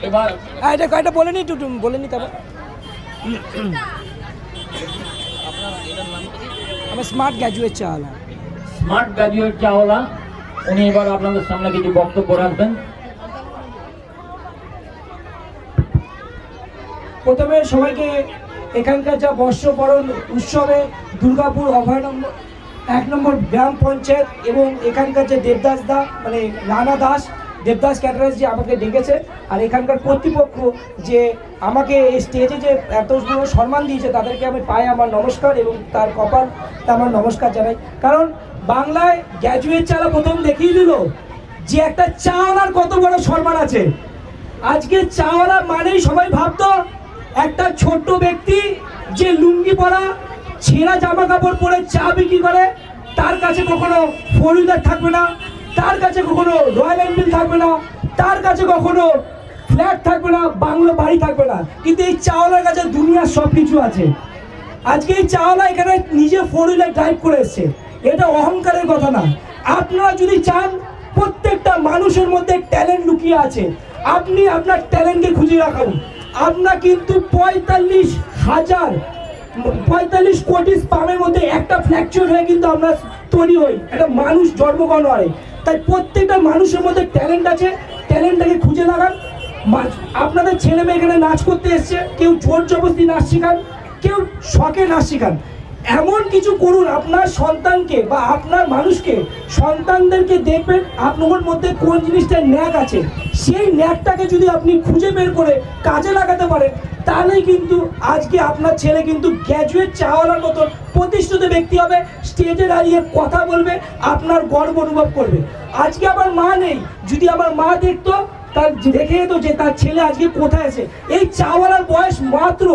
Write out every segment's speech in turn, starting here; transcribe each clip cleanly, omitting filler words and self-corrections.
এবার এটা কয়টা বলে নি, একটু বলে নি তবে। আমার স্মার্ট গ্র্যাজুয়েট চাওয়ালা। স্মার্ট গ্র্যাজুয়েট চাওয়ালা উনি এবার আপনাদের সামনে কিছু বক্তব্য রাখবেন। প্রথমে সবাইকে এখানকার যা বর্ষবরণ উৎসবে দুর্গাপুর অভয়নগর 1 নম্বর গ্রাম পঞ্চায়েত এবং এখানকার যে দেবদাস দা মানে রানা দাস দেবদাস ক্যাটারার্স যে আমাকে ডেকেছে, আর এখানকার কর্তৃপক্ষ যে আমাকে এই স্টেজে যে এতগুলো সম্মান দিয়েছে তাদেরকে আমি পায়ে আমার নমস্কার এবং তার কপাল আমার নমস্কার জানাই। কারণ বাংলায় গ্র্যাজুয়েট চালা প্রথম দেখিয়ে দিল যে একটা চাওয়ালার কত বড় সম্মান আছে। আজকে চাওয়ালা মানেই সবাই ভাবতো একটা ছোট্ট ব্যক্তি যে লুঙ্গি পরা ছেঁড়া জামা কাপড় পরে চা বিক্রি করে, তার কাছে কখনো 4 হুইলার থাকবে না, তার কাছে কখনো রয়্যাল এনফিল্ড থাকবে না, তার কাছে কখনো ফ্ল্যাট থাকবে না, বাংলো বাড়ি থাকবে না। কিন্তু এই চাওয়ালার কাছে দুনিয়ার সব কিছু আছে। আজকে এই চাওয়ালা এখানে নিজে 4 হুইলার ড্রাইভ করে এসছে, এটা অহংকারের কথা না। আপনারা যদি চান প্রত্যেকটা মানুষের মধ্যে ট্যালেন্ট লুকিয়ে আছে, আপনি আপনার ট্যালেন্টকে খুঁজে রাখুন। আপনার কিন্তু 45 কোটি স্পামের মধ্যে একটা ফ্র্যাকচার হয়ে কিন্তু আমরা তৈরি হই, একটা মানুষ জন্মগ্রহণ হয়। তাই প্রত্যেকটা মানুষের মধ্যে ট্যালেন্ট আছে, ট্যালেন্টটাকে খুঁজে লাগান। আপনাদের ছেলে মেয়ে এখানে নাচ করতে এসছে, কেউ জোর জবরদস্তি নাচ শেখান, কেউ শখে নাচ শেখান। এমন কিছু করুন আপনার সন্তানকে বা আপনার মানুষকে, সন্তানদেরকে দেখবেন আপনার মধ্যে কোন জিনিসটার ন্যাক আছে, সেই ন্যাকটাকে যদি আপনি খুঁজে বের করে কাজে লাগাতে পারেন, তাহলেই কিন্তু আজকে আপনার ছেলে কিন্তু গ্র্যাজুয়েট চাওয়ালার মতন প্রতিষ্ঠিত ব্যক্তি হবে, স্টেজে দাঁড়িয়ে কথা বলবে, আপনার গর্ব অনুভব করবে। আজকে আমার মা নেই, যদি আমার মা দেখতো তার দেখে যেত যে তার ছেলে আজকে কোথায় আছে। এই চাওয়ালার বয়স মাত্র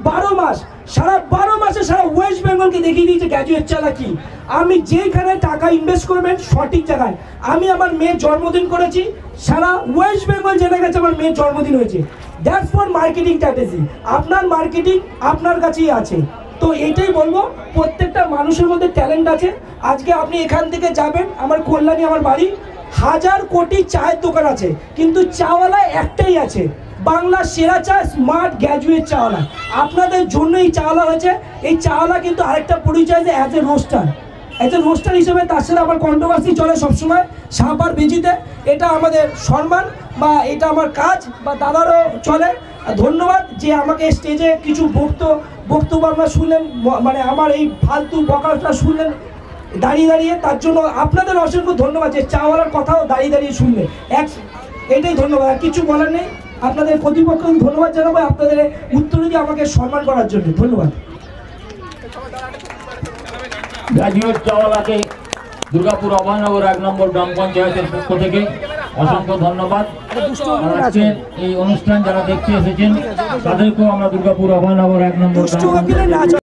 12 মাস, সারা 12 মাসে সারা ওয়েস্ট বেঙ্গলকে দেখিয়ে দিয়েছে গ্র্যাজুয়েট চালা কি। আমি যেখানে টাকা ইনভেস্ট করবেন সঠিক জায়গায়। আমি আমার মেয়ের জন্মদিন করেছি, সারা ওয়েস্ট বেঙ্গল জেনে গেছে আমার মেয়ের জন্মদিন হয়েছে। That's for marketing strategy. আপনার মার্কেটিং আপনার কাছেই আছে। তো এইটাই বলবো, প্রত্যেকটা মানুষের মধ্যে ট্যালেন্ট আছে। আজকে আপনি এখান থেকে যাবেন, আমার কল্যাণী আমার বাড়ি, 1000 কোটি চায়ের দোকান আছে, কিন্তু চাওয়ালা একটাই আছে, বাংলার সেরা চা স্মার্ট গ্র্যাজুয়েট চাওয়ালা। আপনাদের জন্য এই চাওয়ালা হয়েছে। এই চাওয়ালা কিন্তু আরেকটা পরিচয় যে অ্যাজ এ রোস্টার হিসেবে তার সাথে আমার কন্ট্রোভার্সি চলে সবসময় সাপার বেজিতে। এটা আমাদের সম্মান বা এটা আমার কাজ বা দাদারও চলে। ধন্যবাদ যে আমাকে স্টেজে কিছু বক্তব্য আপনারা শুনলেন, মানে আমার এই ফালতু বকাটা শুনলেন দাঁড়িয়ে, তার জন্য আপনাদের অসংখ্য ধন্যবাদ যে চাওয়ালার কথাও দাঁড়িয়ে শুনলেন। এটাই ধন্যবাদ, আর কিছু বলার নেই। আপনাদের কর্তৃপক্ষকে ধন্যবাদ জানাবো আপনাদের উত্তরে দিয়ে আমাকে সম্মান করার জন্য। ধন্যবাদ। গ্র্যাজুয়েট চাওয়ালাকে দুর্গাপুর অভয়নগর 1 নম্বর গ্রাম পঞ্চায়েতের পক্ষ থেকে অসংখ্য ধন্যবাদ। আজকে এই অনুষ্ঠান যারা দেখতে এসেছেন তাদেরকেও আমরা দুর্গাপুর অভয়নগর 1 নম্বর গ্রাম